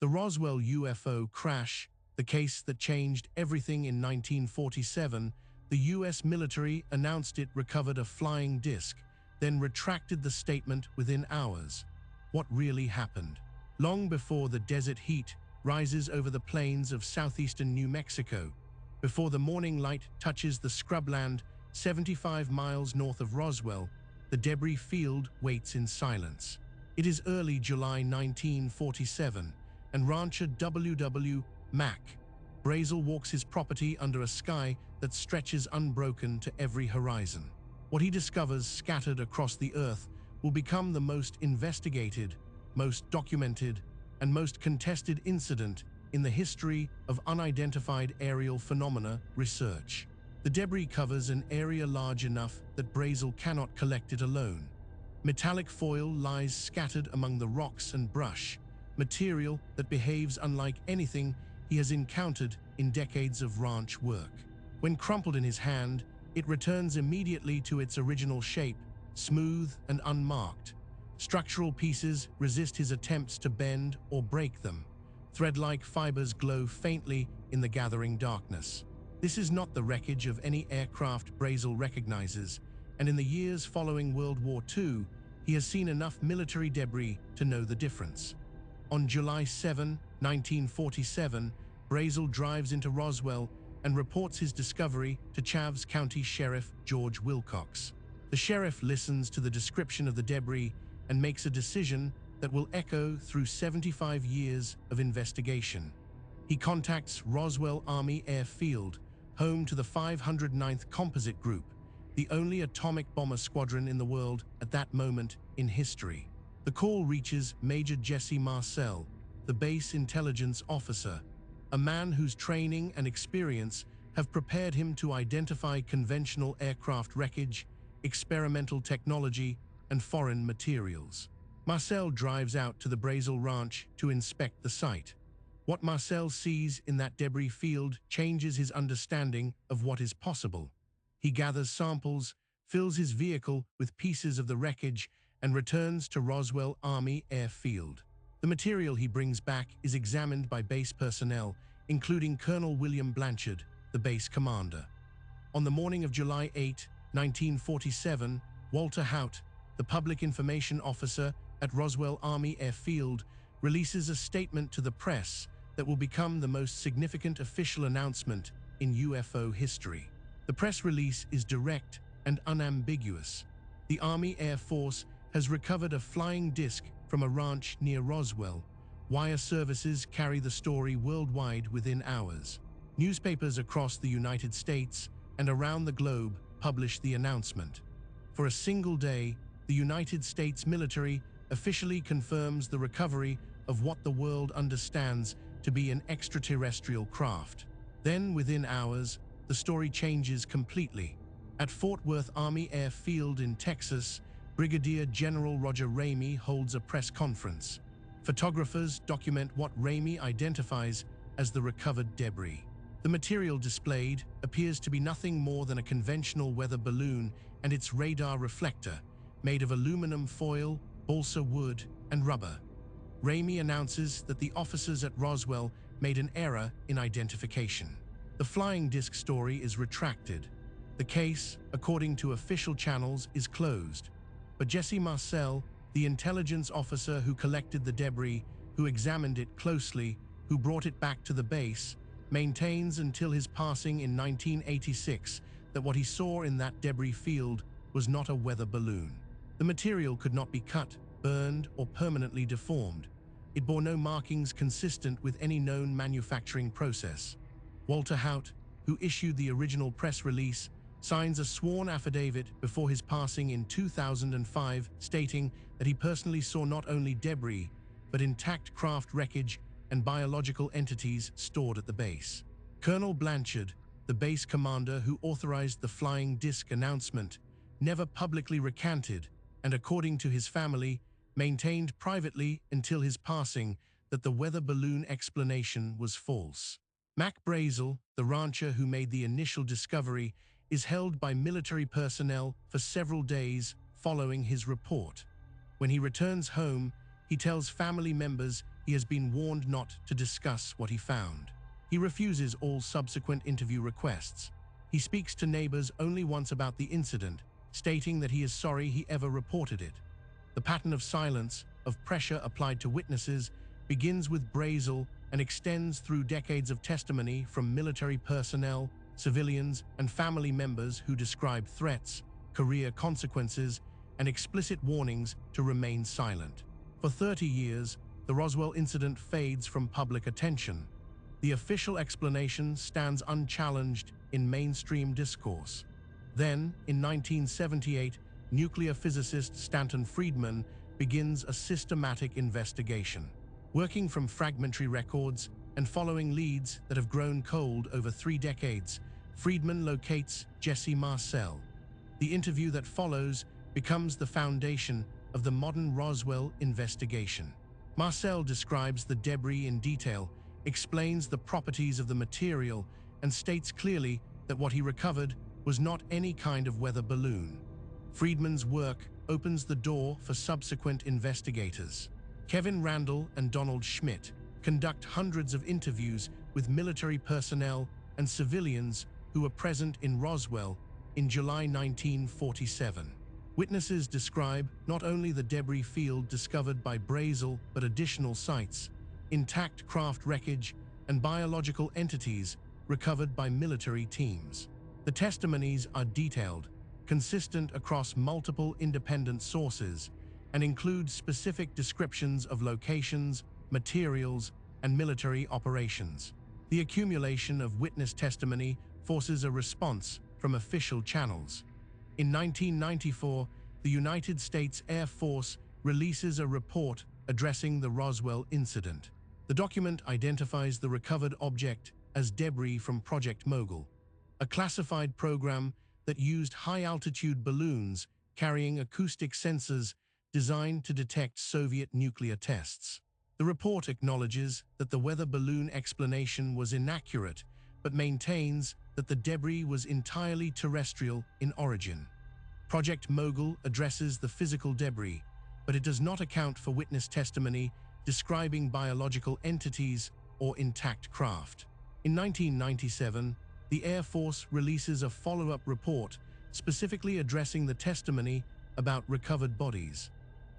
The Roswell UFO crash, the case that changed everything in 1947, the US military announced it recovered a flying disc, then retracted the statement within hours. What really happened? Long before the desert heat rises over the plains of southeastern New Mexico, before the morning light touches the scrubland 75 miles north of Roswell, the debris field waits in silence. It is early July 1947, and rancher W.W. Mac Brazel walks his property under a sky that stretches unbroken to every horizon. What he discovers scattered across the earth will become the most investigated, most documented, and most contested incident in the history of unidentified aerial phenomena research. The debris covers an area large enough that Brazel cannot collect it alone. Metallic foil lies scattered among the rocks and brush, material that behaves unlike anything he has encountered in decades of ranch work. When crumpled in his hand, it returns immediately to its original shape, smooth and unmarked. Structural pieces resist his attempts to bend or break them. Thread-like fibers glow faintly in the gathering darkness. This is not the wreckage of any aircraft Brazel recognizes, and in the years following World War II, he has seen enough military debris to know the difference. On July 7, 1947, Brazel drives into Roswell and reports his discovery to Chaves County Sheriff George Wilcox. The sheriff listens to the description of the debris and makes a decision that will echo through 75 years of investigation. He contacts Roswell Army Airfield, home to the 509th Composite Group, the only atomic bomber squadron in the world at that moment in history. The call reaches Major Jesse Marcel, the base intelligence officer, a man whose training and experience have prepared him to identify conventional aircraft wreckage, experimental technology, and foreign materials. Marcel drives out to the Brazel Ranch to inspect the site. What Marcel sees in that debris field changes his understanding of what is possible. He gathers samples, fills his vehicle with pieces of the wreckage, and returns to Roswell Army Airfield. The material he brings back is examined by base personnel, including Colonel William Blanchard, the base commander. On the morning of July 8, 1947, Walter Haut, the public information officer at Roswell Army Airfield, releases a statement to the press that will become the most significant official announcement in UFO history. The press release is direct and unambiguous. The Army Air Force has recovered a flying disc from a ranch near Roswell. Wire services carry the story worldwide within hours. Newspapers across the United States and around the globe publish the announcement. For a single day, the United States military officially confirms the recovery of what the world understands to be an extraterrestrial craft. Then, within hours, the story changes completely. At Fort Worth Army Airfield in Texas, Brigadier General Roger Ramey holds a press conference. Photographers document what Ramey identifies as the recovered debris. The material displayed appears to be nothing more than a conventional weather balloon and its radar reflector, made of aluminum foil, balsa wood, and rubber. Ramey announces that the officers at Roswell made an error in identification. The flying disc story is retracted. The case, according to official channels, is closed. But Jesse Marcel, the intelligence officer who collected the debris, who examined it closely, who brought it back to the base, maintains until his passing in 1986 that what he saw in that debris field was not a weather balloon. The material could not be cut, burned, or permanently deformed. It bore no markings consistent with any known manufacturing process. Walter Haut, who issued the original press release, signs a sworn affidavit before his passing in 2005, stating that he personally saw not only debris, but intact craft wreckage and biological entities stored at the base. Colonel Blanchard, the base commander who authorized the flying disc announcement, never publicly recanted, and according to his family, maintained privately until his passing that the weather balloon explanation was false. Mac Brazel, the rancher who made the initial discovery, is held by military personnel for several days following his report. When he returns home, he tells family members he has been warned not to discuss what he found. He refuses all subsequent interview requests. He speaks to neighbors only once about the incident, stating that he is sorry he ever reported it. The pattern of silence, of pressure applied to witnesses, begins with Brazel and extends through decades of testimony from military personnel, civilians, and family members who describe threats, career consequences, and explicit warnings to remain silent. For 30 years, the Roswell incident fades from public attention. The official explanation stands unchallenged in mainstream discourse. Then, in 1978, nuclear physicist Stanton Friedman begins a systematic investigation. Working from fragmentary records and following leads that have grown cold over 3 decades, Friedman locates Jesse Marcel. The interview that follows becomes the foundation of the modern Roswell investigation. Marcel describes the debris in detail, explains the properties of the material, and states clearly that what he recovered was not any kind of weather balloon. Friedman's work opens the door for subsequent investigators. Kevin Randall and Donald Schmidt conduct hundreds of interviews with military personnel and civilians who were present in Roswell in July 1947. Witnesses describe not only the debris field discovered by Brazel, but additional sites, intact craft wreckage, and biological entities recovered by military teams. The testimonies are detailed, consistent across multiple independent sources, and include specific descriptions of locations, materials, and military operations. The accumulation of witness testimony forces a response from official channels. In 1994, the United States Air Force releases a report addressing the Roswell incident. The document identifies the recovered object as debris from Project Mogul, a classified program that used high-altitude balloons carrying acoustic sensors designed to detect Soviet nuclear tests. The report acknowledges that the weather balloon explanation was inaccurate, but maintains that the debris was entirely terrestrial in origin. Project Mogul addresses the physical debris, but it does not account for witness testimony describing biological entities or intact craft. In 1997, the Air Force releases a follow-up report specifically addressing the testimony about recovered bodies.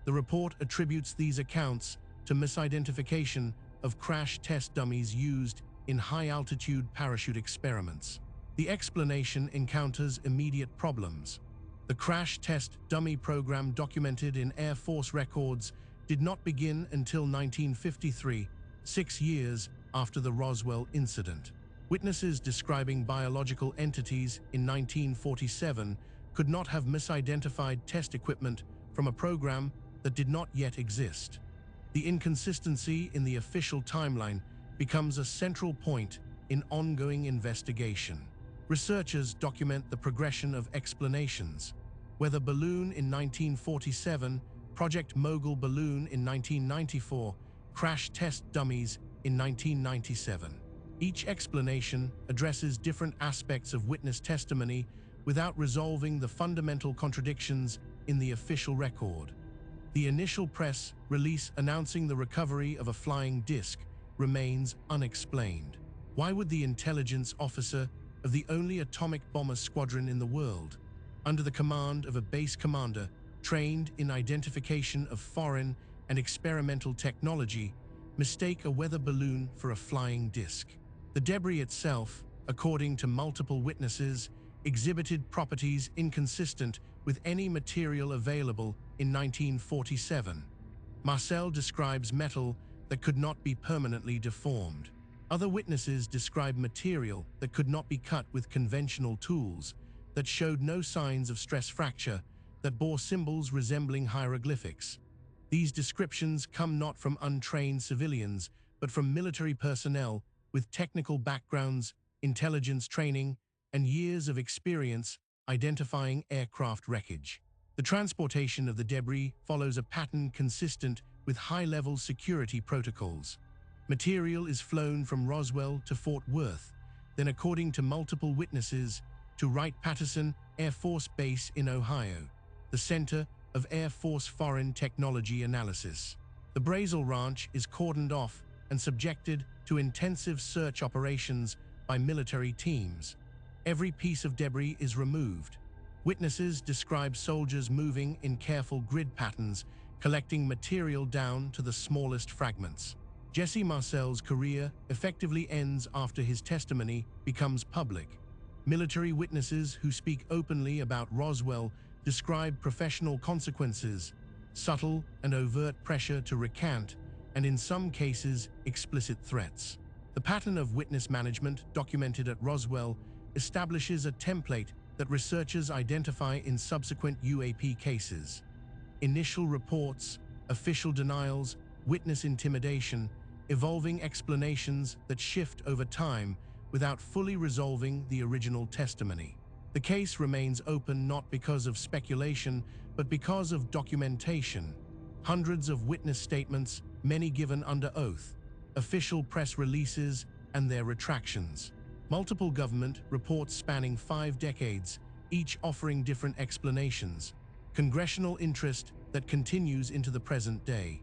The report attributes these accounts to misidentification of crash test dummies used in high-altitude parachute experiments. The explanation encounters immediate problems. The crash test dummy program documented in Air Force records did not begin until 1953, 6 years after the Roswell incident. Witnesses describing biological entities in 1947 could not have misidentified test equipment from a program that did not yet exist. The inconsistency in the official timeline becomes a central point in ongoing investigation. Researchers document the progression of explanations. Weather balloon in 1947, Project Mogul balloon in 1994, crash test dummies in 1997. Each explanation addresses different aspects of witness testimony without resolving the fundamental contradictions in the official record. The initial press release announcing the recovery of a flying disc remains unexplained. Why would the intelligence officer of the only atomic bomber squadron in the world, under the command of a base commander trained in identification of foreign and experimental technology, mistake a weather balloon for a flying disc? The debris itself, according to multiple witnesses, exhibited properties inconsistent with any material available in 1947. Marcel describes metal that could not be permanently deformed. Other witnesses describe material that could not be cut with conventional tools, that showed no signs of stress fracture, that bore symbols resembling hieroglyphics. These descriptions come not from untrained civilians, but from military personnel with technical backgrounds, intelligence training, and years of experience identifying aircraft wreckage. The transportation of the debris follows a pattern consistent with high-level security protocols. Material is flown from Roswell to Fort Worth, then, according to multiple witnesses, to Wright-Patterson Air Force Base in Ohio, the center of Air Force foreign technology analysis. The Brazel Ranch is cordoned off and subjected to intensive search operations by military teams. Every piece of debris is removed. Witnesses describe soldiers moving in careful grid patterns, collecting material down to the smallest fragments. Jesse Marcel's career effectively ends after his testimony becomes public. Military witnesses who speak openly about Roswell describe professional consequences, subtle and overt pressure to recant, and in some cases, explicit threats. The pattern of witness management documented at Roswell establishes a template that researchers identify in subsequent UAP cases. Initial reports, official denials, witness intimidation, evolving explanations that shift over time without fully resolving the original testimony. The case remains open not because of speculation, but because of documentation. Hundreds of witness statements, many given under oath, official press releases, and their retractions. Multiple government reports spanning 5 decades, each offering different explanations. Congressional interest that continues into the present day.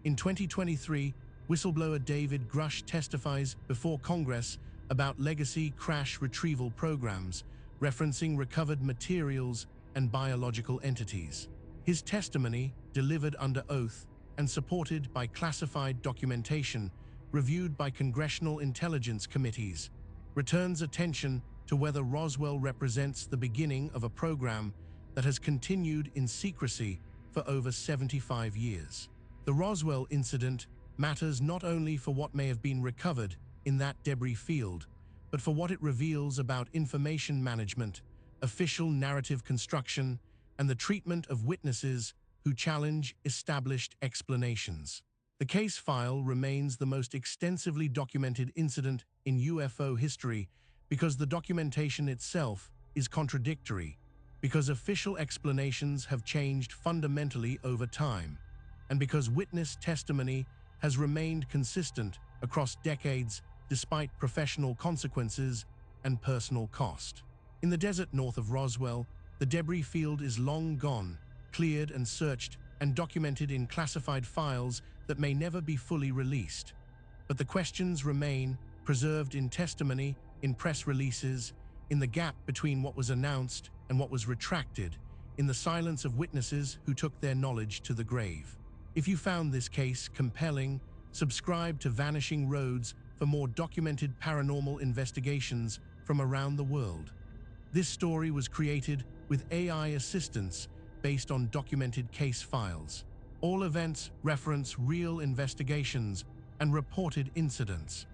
In 2023, whistleblower David Grush testifies before Congress about legacy crash retrieval programs, referencing recovered materials and biological entities. His testimony, delivered under oath and supported by classified documentation reviewed by congressional intelligence committees, returns attention to whether Roswell represents the beginning of a program that has continued in secrecy for over 75 years. The Roswell incident matters not only for what may have been recovered in that debris field, but for what it reveals about information management, official narrative construction, and the treatment of witnesses who challenge established explanations. The case file remains the most extensively documented incident in UFO history because the documentation itself is contradictory, because official explanations have changed fundamentally over time, and because witness testimony has remained consistent across decades despite professional consequences and personal cost. In the desert north of Roswell, the debris field is long gone, cleared and searched and documented in classified files that may never be fully released. But the questions remain, preserved in testimony, in press releases, in the gap between what was announced and what was retracted, in the silence of witnesses who took their knowledge to the grave. If you found this case compelling, subscribe to Vanishing Roads for more documented paranormal investigations from around the world. This story was created with AI assistance based on documented case files. All events reference real investigations and reported incidents.